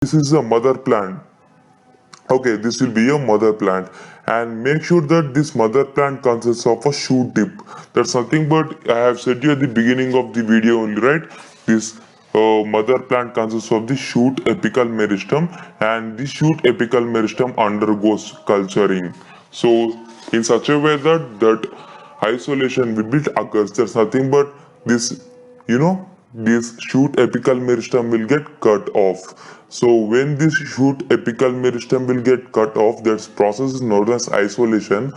this is a mother plant. Okay, this will be a mother plant, and make sure that this mother plant consists of a shoot tip. That's nothing but I have said you at the beginning of the video only, right? This mother plant consists of the shoot apical meristem, and the shoot apical meristem undergoes culturing. So in such a way that isolation will be occurs. There's nothing but this, you know, this shoot apical meristem will get cut off. So when this shoot apical meristem will get cut off, that process is known as isolation.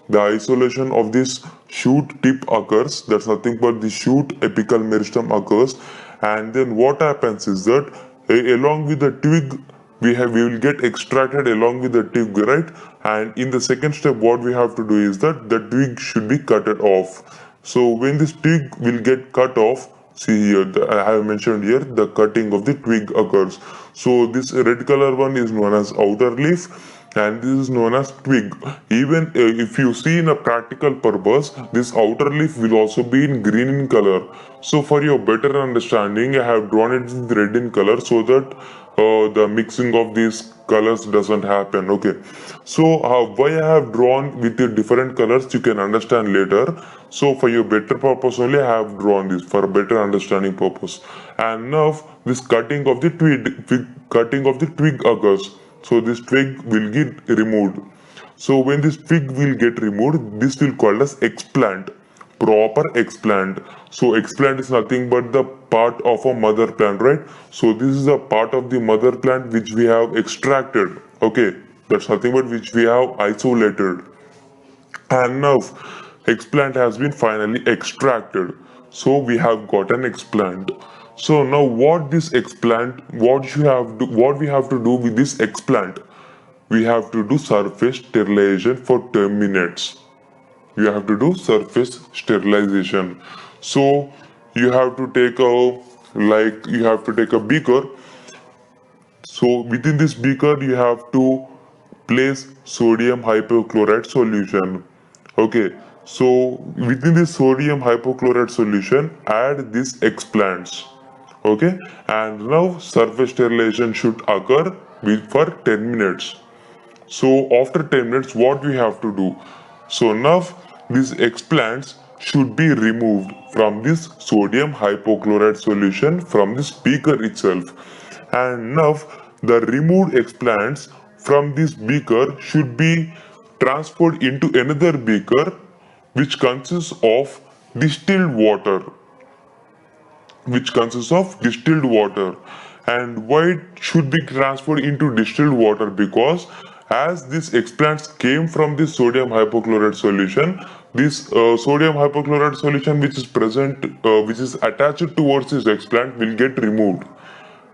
The isolation of this shoot tip occurs. That's nothing but the shoot apical meristem occurs. And then what happens is that along with the twig, we will get extracted along with the twig, right? And in the second step, what we have to do is that the twig should be cut off. So when this twig will get cut off, see here, I have mentioned here, the cutting of the twig occurs. So this red color one is known as outer leaf, and this is known as twig. Even if you see in a practical purpose, this outer leaf will also be in green in color. So for your better understanding, I have drawn it with red in color so that the mixing of these colors doesn't happen. Okay, so why I have drawn with the different colors you can understand later. So for your better purpose only I have drawn this for a better understanding purpose. And now this cutting of the twig occurs. So this twig will get removed. So when this twig will get removed, this will called as explant, proper explant. So explant is nothing but the part of a mother plant, right? So this is a part of the mother plant which we have extracted. Okay, that's nothing but which we have isolated. And now explant has been finally extracted. So we have got an explant. So now what this explant, what we have to do with this explant? We have to do surface sterilization for 10 minutes. You have to do surface sterilization. So you have to take a beaker. So within this beaker you have to place sodium hypochlorite solution. Okay, so within this sodium hypochlorite solution add these explants. Okay, and now surface sterilization should occur for 10 minutes. So after 10 minutes what we have to do? So now these explants should be removed from this sodium hypochlorite solution from this beaker itself. And now the removed explants from this beaker should be transferred into another beaker which consists of distilled water. And why it should be transferred into distilled water? Because as these explants came from this sodium hypochlorite solution, this sodium hypochlorite solution which is present, which is attached towards this explant will get removed,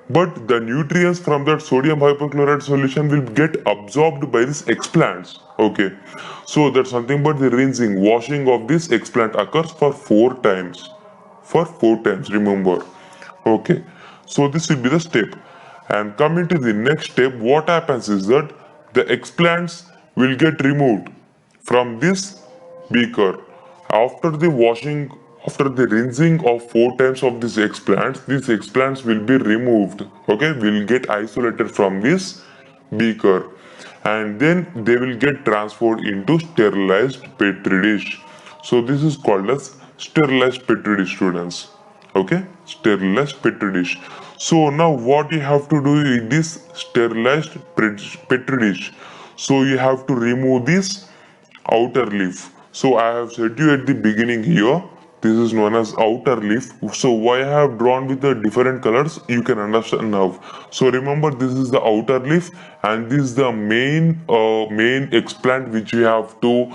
but the nutrients from that sodium hypochlorite solution will get absorbed by these explants. Okay, so that's nothing but the rinsing, washing of this explant occurs for 4 times. Remember. Okay, so this will be the step. And coming to the next step, what happens is that the explants will get removed from this beaker. After the rinsing of 4 times of these explants will be removed. Okay, will get isolated from this beaker, and then they will get transferred into sterilized petri dish. So this is called as sterilized petri dish, students. Okay, sterilized petri dish. So now what you have to do in this sterilized petri dish? So you have to remove this outer leaf. So I have said you at the beginning here, this is known as outer leaf. So why I have drawn with the different colors, you can understand now. So remember, this is the outer leaf, and this is the main explant which we have to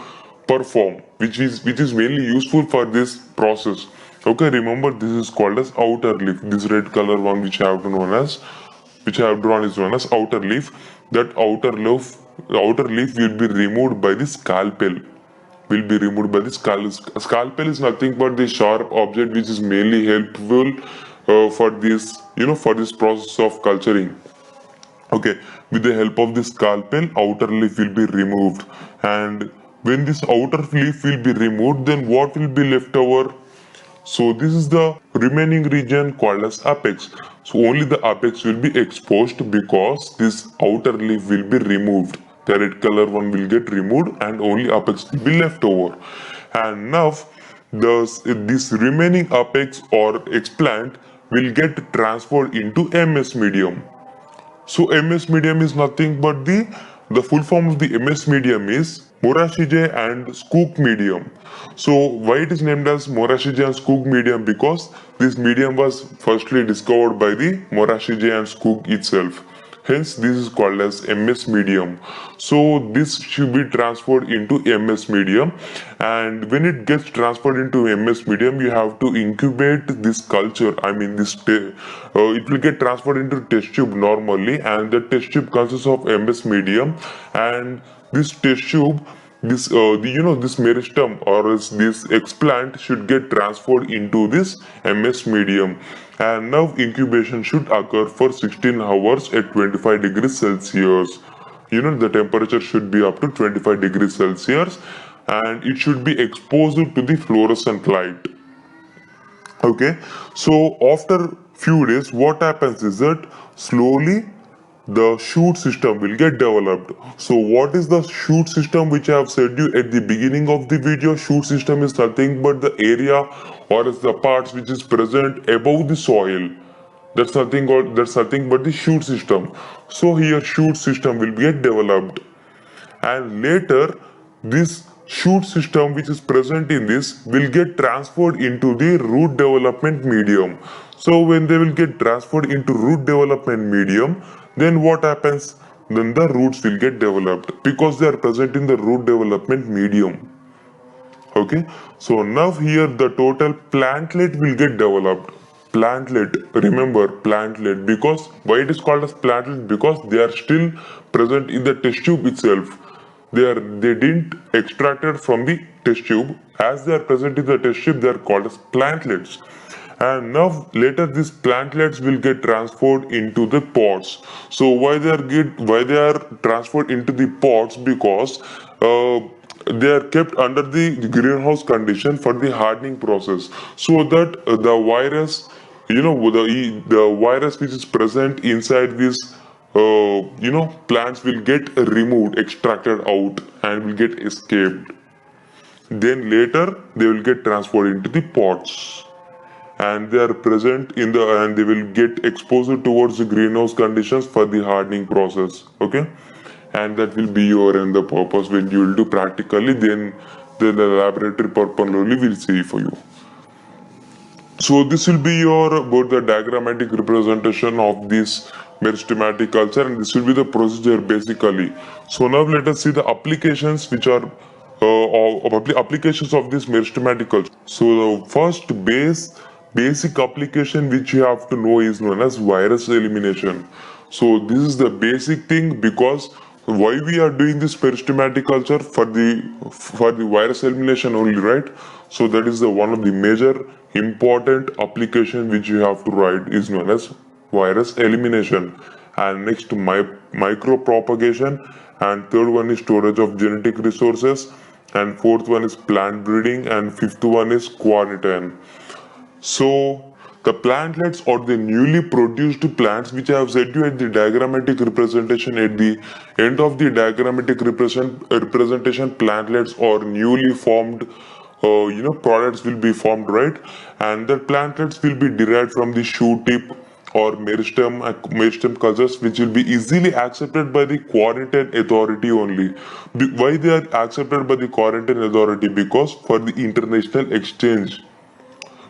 perform, which is mainly useful for this process. Okay, remember this is called as outer leaf. This red color one which I have drawn is known as outer leaf. That outer leaf will be removed by the scalpel. Scalpel is nothing but the sharp object which is mainly helpful for this process of culturing. Okay, with the help of the scalpel, outer leaf will be removed, and when this outer leaf will be removed, then what will be left over? So this is the remaining region called as apex. So only the apex will be exposed because this outer leaf will be removed. The red color one will get removed and only apex will be left over. And now this remaining apex or explant will get transferred into MS medium. So MS medium is nothing but the full form of the MS medium is Morashige and Skook medium. So why it is named as Morashige and Skook medium? Because this medium was firstly discovered by the Morashige and Skook itself. Hence this is called as MS medium. So this should be transferred into MS medium, and when it gets transferred into MS medium you have to incubate this culture. I mean it will get transferred into test tube normally, and the test tube consists of MS medium, and this test tube this meristem or else this explant should get transferred into this MS medium, and now incubation should occur for 16 hours at 25 degrees Celsius. The temperature should be up to 25 degrees Celsius, and it should be exposed to the fluorescent light. Okay, so after few days what happens is that slowly the shoot system will get developed. So what is the shoot system, which I have said you at the beginning of the video? Shoot system is nothing but the area or is the parts which is present above the soil. That's nothing but the shoot system. So here shoot system will get developed, and later this shoot system which is present in this will get transferred into the root development medium. So when they will get transferred into root development medium, then what happens? Then the roots will get developed because they are present in the root development medium. Okay, so now here the total plantlet will get developed. Plantlet, remember plantlet, because why it is called as plantlet? Because they are still present in the test tube itself. They didn't extracted from the test tube. As they are present in the test tube, they are called as plantlets. And now later these plantlets will get transferred into the pots. So why they are transferred into the pots? Because they are kept under the greenhouse condition for the hardening process, so that the virus, the virus which is present inside this plants will get removed, extracted out, and will get escaped. Then later they will get transferred into the pots, and they are present in the and they will get exposed towards the greenhouse conditions for the hardening process. Okay, and that will be your and the purpose when you will do practically. Then the laboratory purpose only will see for you. So this will be your about the diagrammatic representation of this meristematic culture, and this will be the procedure basically. So now let us see the applications which are applications of this meristematic culture. So the first basic application which you have to know is known as virus elimination. So this is the basic thing, because why we are doing this meristematic culture? For the virus elimination only, right? So that is the one of the major important application which you have to write is known as virus elimination. And next micro propagation, and third one is storage of genetic resources, and fourth one is plant breeding, and fifth one is quarantine. So the plantlets or the newly produced plants, which I have said you at the diagrammatic representation, at the end of the diagrammatic representation, plantlets or newly formed products will be formed, right? And the plantlets will be derived from the shoot tip or meristem cultures, which will be easily accepted by the quarantine authority only. Why they are accepted by the quarantine authority? Because for the international exchange.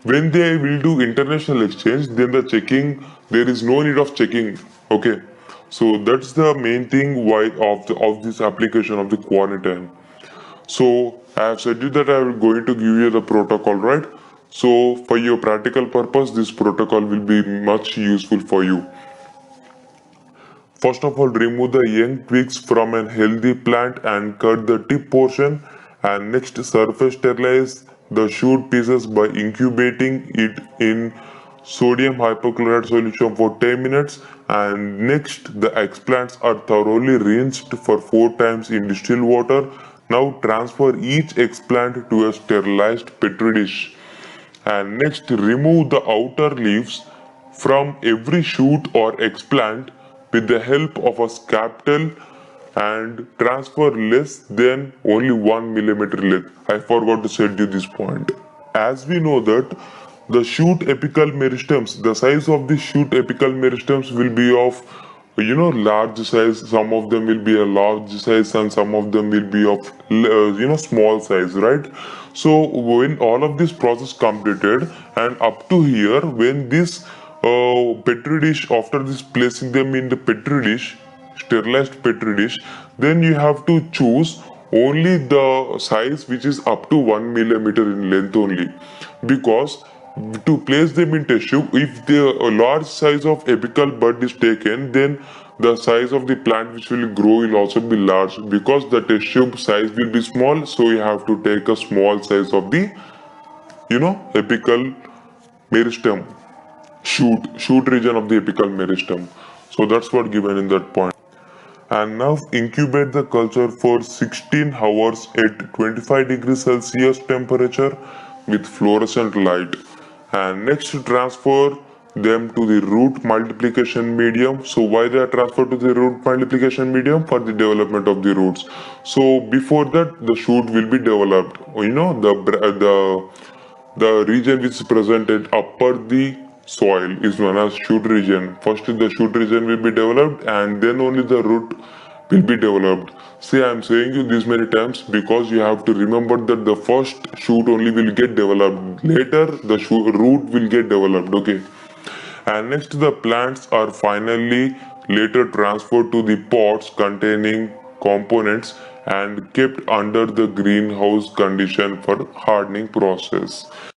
When they will do international exchange, then there is no need of checking. Okay, so that's the main thing why of this application of the quarantine. So I have said you that I will going to give you the protocol, right? So for your practical purpose, this protocol will be much useful for you. First of all, remove the young twigs from a healthy plant and cut the tip portion, and next surface sterilize the shoot pieces by incubating it in sodium hypochlorite solution for 10 minutes, and next the explants are thoroughly rinsed for 4 times in distilled water. Now transfer each explant to a sterilized petri dish. And next, remove the outer leaves from every shoot or explant with the help of a scalpel and transfer less than only 1 millimeter length. I forgot to say you this point. As we know that the shoot apical meristems, the size of the shoot apical meristems will be of large size. Some of them will be a large size and some of them will be of small size, right? So when all of this process completed and up to here, when this petri dish, after this placing them in the petri dish, sterilized petri dish, then you have to choose only the size which is up to 1 millimeter in length only, because to place them in test tube, if the large size of apical bud is taken, then the size of the plant which will grow will also be large, because the test tube size will be small. So you have to take a small size of the apical meristem, shoot region of the apical meristem. So that's what given in that point. And now incubate the culture for 16 hours at 25 degrees Celsius temperature with fluorescent light. And next, transfer them to the root multiplication medium. So why they are transferred to the root multiplication medium? For the development of the roots. So before that, the shoot will be developed. The region which is presented upper the soil is known as shoot region. First the shoot region will be developed and then only the root will be developed. See, I am saying you this many times because you have to remember that the first shoot only will get developed. Later the root will get developed. Okay. And next the plants are finally later transferred to the pots containing components and kept under the greenhouse condition for hardening process.